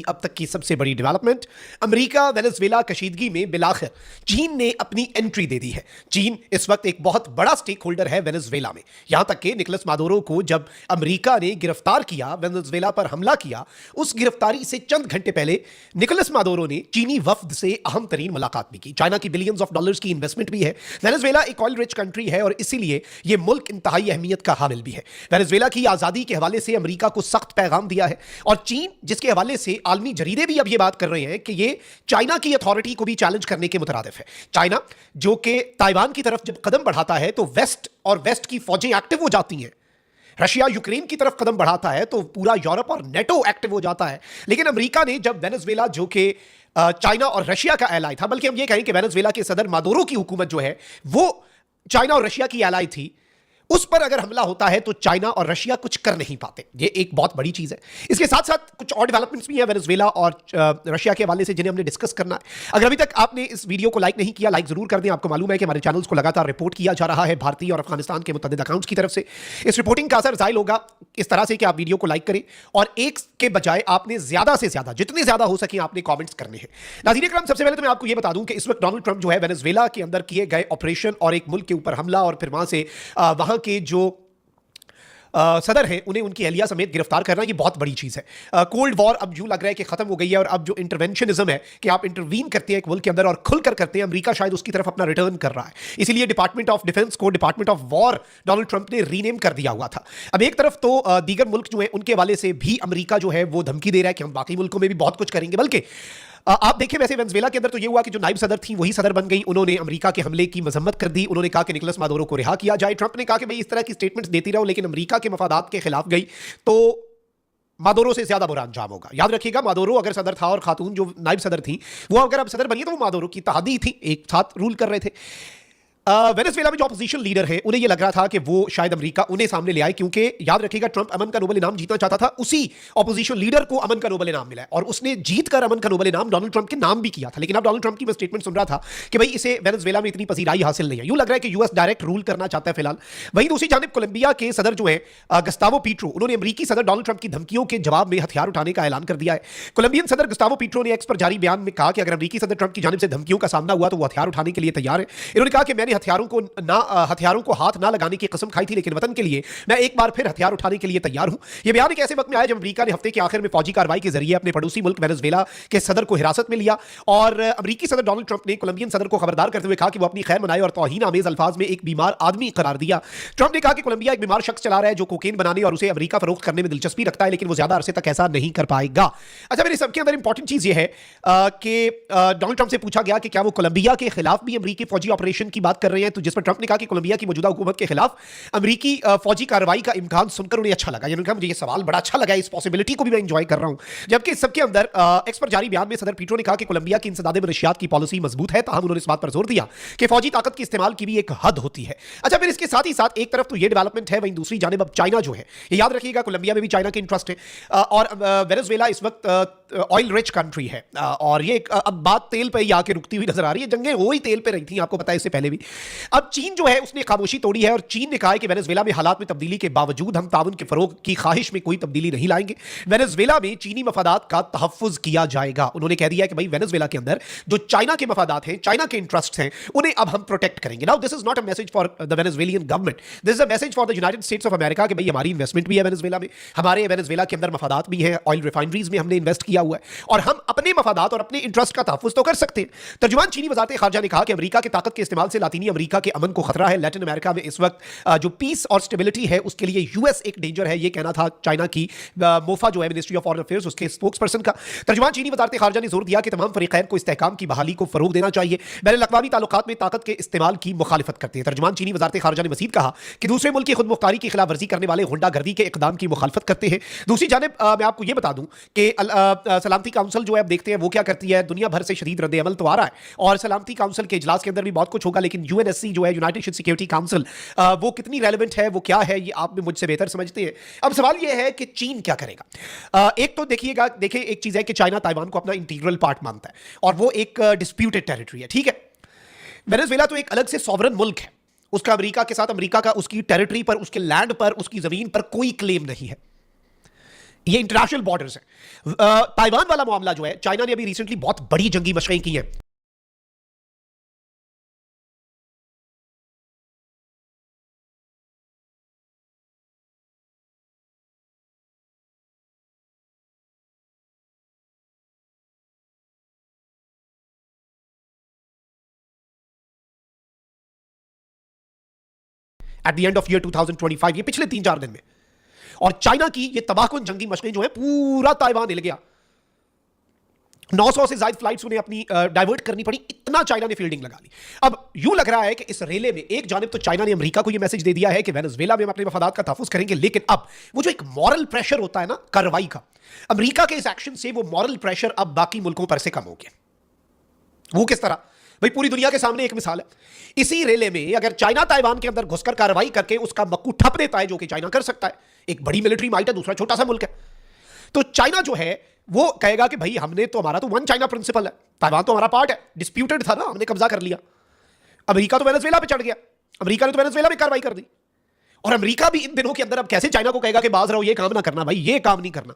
अब तक की सबसे बड़ी डेवलपमेंट, अमेरिका वेनेजुएला कशीदगी में बिलाखिर चीन ने अपनी एंट्री दे दी है। चीन इस वक्त एक बहुत बड़ा स्टेक होल्डर है वेनेजुएला में। यहां तक कि निकोलस मादुरो को जब अमेरिका ने गिरफ्तार किया, वेनेजुएला पर हमला किया, उस गिरफ्तारी से चंद घंटे पहले निकोलस मादुरो ने चीनी वफ्द से अहम तरीन मुलाकात भी की। चाइना की बिलियंस ऑफ डॉलर्स की इन्वेस्टमेंट भी है। वेनेजुएला एक ऑयल रिच कंट्री है और इसीलिए यह मुल्क इंतहाई अहमियत का हामिल भी है। वेनेजुएला की आजादी के हवाले से अमेरिका को सख्त पैगाम दिया है और चीन जिसके हवाले से आलमी जरीदे भी अब ये बात कर रहे हैं कि ये चाइना की अथॉरिटी को भी चैलेंज करने के मुतरादिफ है। चाइना जो कि ताइवान की तरफ जब कदम बढ़ाता है तो वेस्ट की फौजें एक्टिव हो जाती हैं। रशिया यूक्रेन की तरफ कदम बढ़ाता है तो पूरा यूरोप और नेटो एक्टिव हो जाता है। लेकिन अमेरिका ने जब वेनेजुएला जो कि चाइना और रशिया का एलाई था, बल्कि हम ये कहें कि वेनेजुएला के सदर मादुरो की हुकूमत जो है वो चाइना और रशिया की एलाई थी, उस पर अगर हमला होता है तो चाइना और रशिया कुछ कर नहीं पाते। ये एक बहुत बड़ी चीज है। इसके साथ साथ कुछ और डेवलपमेंट्स भी हैं वेनेजुएला और रशिया के हवाले से जिन्हें हमने डिस्कस करना है। अगर अभी तक आपने इस वीडियो को लाइक नहीं किया, लाइक जरूर कर दें। आपको मालूम है कि हमारे चैनल्स को लगातार रिपोर्ट किया जा रहा है भारतीय और अफगानिस्तान के मुतअद्दिद अकाउंट्स की तरफ से। इस रिपोर्टिंग का असर जाहिर होगा इस तरह से कि आप वीडियो को लाइक करें और एक के बजाय आपने ज्यादा से ज्यादा, जितने ज्यादा हो सके, आपने कॉमेंट्स करने हैं। नाज़रीन इकराम, सबसे पहले तो मैं आपको यह बता दूं कि इस वक्त डोनाल्ड ट्रंप जो है वेनेजुएला के अंदर किए गए ऑपरेशन और एक मुल्क के ऊपर हमला और फिर वहां से वहां के जो सदर हैं उन्हें उनकी एहलिया समेत गिरफ्तार करना, ये बहुत बड़ी चीज़ है। कोल्ड वॉर अब यूं लग रहा है कि खत्म हो गई है और अब जो इंटरवेंशनिज्म है कि आप इंटरवीन करते हैं एक मुल्क के अंदर और खुलकर करते हैं, अमेरिका शायद उसकी तरफ अपना रिटर्न कर रहा है। इसीलिए डिपार्टमेंट ऑफ डिफेंस को department of war Donald Trump ने रीनेम कर दिया हुआ था। अब एक तरफ तो दीगर मुल्क जो है उनके हवाले से भी अमेरिका जो है वो धमकी दे रहा है कि हम बाकी मुल्कों में भी बहुत कुछ करेंगे। बल्कि आप देखें, वैसे वेनेजुएला के अंदर तो ये हुआ कि जो नायब सदर थी वही सदर बन गई। उन्होंने अमेरिका के हमले की मजम्मत कर दी। उन्होंने कहा कि निकोलस मादुरो को रिहा किया जाए। ट्रंप ने कहा कि भाई इस तरह की स्टेटमेंट्स देती रहो, लेकिन अमेरिका के मफादात के खिलाफ गई तो मादुरो से ज्यादा बुरा अंजाम होगा। याद रखिएगा, मादुरो अगर सदर था और खातून जो नायब सदर थी वो अगर अब सदर बनी तो वो मादुरो की तहादी थी, एक साथ रूल कर रहे थे। वेनेजुएला में जो अपोजिशन लीडर है उन्हें यह लग रहा था कि वो शायद अमेरिका उन्हें सामने ले आए, क्योंकि याद रखिएगा ट्रंप अमन का नोबेल इनाम जीतना चाहता था। उसी अपोजिशन लीडर को अमन का नोबेल इनाम मिला है और उसने जीतकर अमन का नोबेल इनाम डोनाल्ड ट्रंप के नाम भी किया था। लेकिन अब डोनाल्ड ट्रंप की मैं स्टेटमेंट सुन रहा था कि भाई इसे वेनेजुएला में इतनी पसीराई हासिल नहीं है। यूं लग रहा है कि यूएस डायरेक्ट रूल करना चाहता है फिलहाल। वहीं दूसरी जानिब कोलंबिया के सदर जो है गस्तावो पीट्रो, उन्होंने अमेरिकी सदर डोनाल्ड ट्रंप की धमकियों के जवाब में हथियार उठाने का ऐलान कर दिया है। कोलंबियन सदर गस्तावो पीट्रो ने एक्स पर जारी बयान में कहा कि अगर अमेरिकी सदर ट्रंप की जानिब से धमकियों का सामना हुआ तो वो हथियार उठाने के लिए तैयार है। इन्होंने कहा कि मैंने हथियारों को हाथ ना लगाने की कसम खाई थी, लेकिन वतन के लिए मैं एक बार फिर हथियार उठाने के लिए तैयार हूं। यह बयान एक ऐसे वक्त में आया जब अमेरिका ने हफ्ते के आखिर में फौजी कार्रवाई के जरिए अपने पड़ोसी मुल्क वेनेजुएला के सदर को हिरासत में लिया और अमेरिकी सदर डोनाल्ड ट्रंप ने कोलंबियन सदर को खबरदार करते हुए कहा कि वो अपनी खैर मनाए और तौहीन आमेज अल्फाज में एक बीमार आदमी करार दिया। ट्रंप ने कहा कि कोलंबिया एक बीमार शख्स चला रहा है जो कोकेन बनाने और उसे अमेरिका फरोख्त करने में दिलचस्पी रखता है, लेकिन वो ज्यादा अरसे तक ऐसा नहीं कर पाएगा। अच्छा, मेरे सबके अंदर इंपॉर्टेंट चीज यह है कि डोनाल्ड ट्रंप से पूछा गया कि क्या वो कोलंबिया के खिलाफ भी अमेरिकी फौजी ऑपरेशन की बात कर रहे हैं, तो जिस पर ट्रंप ने कहा कि कोलंबिया की मौजूदा हुकूमत के खिलाफ अमेरिकी फौजी कार्रवाई का इम्कान सुनकर उन्हें अच्छा लगा। मुझे ये सवाल बड़ा अच्छा लगा, इस पॉसिबिलिटी को भी मैं एंजॉय कर रहा हूं। जबकि सबके अंदर एक्स पर जारी बयान में सदर पीट्रो ने कहा कि कोलंबिया की इंसदादे मनशियात की पॉलिसी मजबूत है, ताहम उन्होंने इस बात पर जोर दिया कि फौजी ताकत के इस्तेमाल की भी एक हद होती है। अच्छा, फिर इसके साथ ही साथ एक तरफ तो ये डेवलपमेंट है, वहीं दूसरी जानिब अब चाइना जो है, ये याद रखिएगा कोलंबिया में भी चाइना के इंटरेस्ट है और वेनेजुएला इस वक्त ऑयल रिच कंट्री है और ये अब बात तेल पर ही आके रुकती हुई नजर आ रही है। जंगें वो ही तेल पे रही थी, आपको पता है इससे पहले भी। अब चीन जो है उसने खामोशी तोड़ी है और चीन ने कहा है कि वेनेजुएला में हालात में तब्दीली के बावजूद हम ताउन के फरोग की ख्वाहिश में कोई तब्दीली नहीं लाएंगे। वेनेजुएला में चीनी मफादात का तहफ्फुज किया जाएगा। उन्होंने कह दिया कि भाई वेनेजुएला के अंदर जो चाइना के मफादात हैं, चाइना के इंटरेस्ट हैं, उन्हें अब हम प्रोटेक्ट करेंगे। Now this is not a message for the Venezuelan government, this is a message for the United states of America कि भाई हमारी इन्वेस्टमेंट भी है वेनेजुएला में, हमारे वेनेजुएला के अंदर मफादात भी है, ऑयल रिफाइनरीज में हमने इन्वेस्ट किया हुआ है और हम अपने मफादात और अपने इंटरेस्ट का तहफ्फुज तो कर सकते हैं। तर्जुमान चीनी वज़ारत खारजा ने कहा कि अमेरिका की ताकत के इस्तेमाल से लातीनी अमेरिका के अमन को खतरा है। लैटिन अमेरिका में इस वक्त जो पीस और स्टेबिलिटी है उसके लिए यूएस एक डेंजर है, ये कहना था चाइना की मोफा जो है मिनिस्ट्री ऑफ फॉरेन अफेयर्स उसके स्पोक्स पर्सन का। तर्जुमान चीनी वज़ारत खारजा ने जोर दिया कि तमाम फरीकैन को इस्तेहकाम की बहाली को फरोग देना चाहिए, बैनुल-अक़वामी ताल्लुकात में ताकत के इस्तेमाल की मुखालिफत करते हैं। तर्जुमान चीनी वज़ारत खारजा ने मज़ीद कहा कि दूसरे मुल्क की खुद मुख्तारी की खिलाफ वर्जी करने वाले गुंडागर्दी के इक़दाम की मुखालिफत करते हैं। दूसरी जानिब मैं आपको यह बता दूं कि सलामती काउंसिल जो है अब देखते हैं वो क्या करती है। दुनिया भर से शदीद रद्द अमल तो आ रहा है और सलामती काउंसिल के इजलास के अंदर भी बहुत कुछ होगा, लेकिन यूएनएससी जो है यूनाइटेड सिक्योरिटी काउंसिल वो कितनी रेलेवेंट है, वो क्या है, ये आप भी मुझसे बेहतर समझते हैं। अब सवाल ये है कि चीन क्या करेगा। एक तो देखिए एक चीज है कि चाइना ताइवान को अपना इंटीग्रल पार्ट मानता है और वो एक डिस्प्यूटेड टेरिटरी है, ठीक है। वेनेजुएला तो एक अलग से सॉवरन मुल्क है, उसका अमेरिका के साथ, अमेरिका का उसकी टेरिटरी पर, उसके लैंड पर, उसकी जमीन पर कोई क्लेम नहीं है। ये इंटरनेशनल बॉर्डर्स है। ताइवान वाला मामला जो है, चाइना ने अभी रिसेंटली बहुत बड़ी जंगी मशकें की हैं। At the end of year 2025, ये पिछले 3-4 दिन में। और चाइना की ये तबाहकुन जंगी मशकें जो है, पूरा ताइवान हिल गया। 900 से ज्यादा फ्लाइट्स उन्हें अपनी डाइवर्ट करनी पड़ी, इतना चाइना ने फील्डिंग लगा ली। अब यूं लग रहा है कि इस रेले में एक जानिब तो चाइना ने अमेरिका को यह मैसेज दे दिया है कि वेनेजुएला में हम अपने मफादात का तहफ्फुज़ करेंगे, लेकिन अब वो जो एक मॉरल प्रेशर होता है ना कार्रवाई का, अमेरिका के इस एक्शन से वो मॉरल प्रेशर अब बाकी मुल्कों पर से कम हो गया। वो किस तरह? भाई पूरी दुनिया के सामने एक मिसाल है। इसी रेले में अगर चाइना ताइवान के अंदर घुसकर कार्रवाई करके उसका मक्कू ठप देता है, जो कि चाइना कर सकता है, एक बड़ी मिलिट्री माइट है, दूसरा छोटा सा मुल्क है, तो चाइना जो है वो कहेगा कि भाई हमने तो, हमारा तो वन चाइना प्रिंसिपल है, ताइवान तो हमारा पार्ट है, डिस्प्यूटेड था ना, हमने कब्जा कर लिया। अमेरिका तो वेनेजुएला पे चढ़ गया, अमेरिका ने तो वेनेजुएला में कार्रवाई कर दी। और अमेरिका भी इन दिनों के अंदर अब कैसे चाइना को कहेगा कि बाज रहो, ये काम ना करना भाई, ये काम नहीं करना,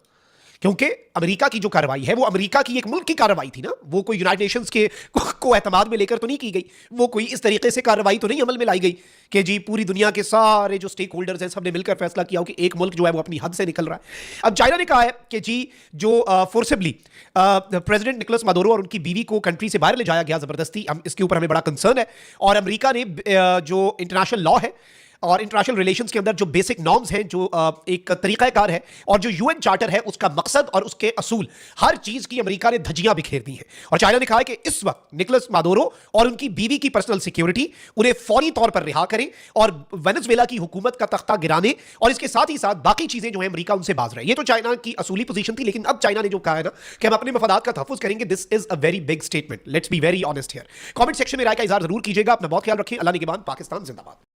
क्योंकि अमेरिका की जो कार्रवाई है वो अमेरिका की एक मुल्क की कार्रवाई थी ना, वो कोई यूनाइटेड नेशंस के को एतमाद में लेकर तो नहीं की गई, वो कोई इस तरीके से कार्रवाई तो नहीं अमल में लाई गई कि जी पूरी दुनिया के सारे जो स्टेक होल्डर्स हैं सबने मिलकर फैसला किया हो कि एक मुल्क जो है वो अपनी हद से निकल रहा है। अब चाइना ने कहा है कि जी जो फोर्सिबली प्रेसिडेंट निकोलस मादुरो और उनकी बीवी को कंट्री से बाहर ले जाया गया जबरदस्ती, इसके ऊपर हमें बड़ा कंसर्न है। और अमेरिका ने जो इंटरनेशनल लॉ है और इंटरनेशनल रिलेशंस के अंदर जो बेसिक नॉर्म्स हैं, जो एक तरीकाकार है, और जो यूएन चार्टर है, उसका मकसद और उसके असूल, हर चीज की अमेरिका ने धज्जियां बिखेर दी हैं। और चाइना ने कहा है कि इस वक्त निकोलस मादुरो और उनकी बीवी की पर्सनल सिक्योरिटी, उन्हें फौरी तौर पर रिहा करें और वेनेजुएला की हुकूमत का तख्ता गिराने, और इसके साथ ही साथ बाकी चीजें जो है अमेरिका उनसे बाज रहे हैं। ये तो चाइना की असूली पोजीशन थी, लेकिन अब चाइना ने जो कहा है ना कि हम अपने मफादात का तहफ्फुज़ करेंगे, this is a very big statement. Let's be very honest here. Comment section में राय का इजहार जरूर कीजिएगा। अपना बहुत ख्याल रखें। अल्लाह निगहबान। पाकिस्तान जिंदाबाद।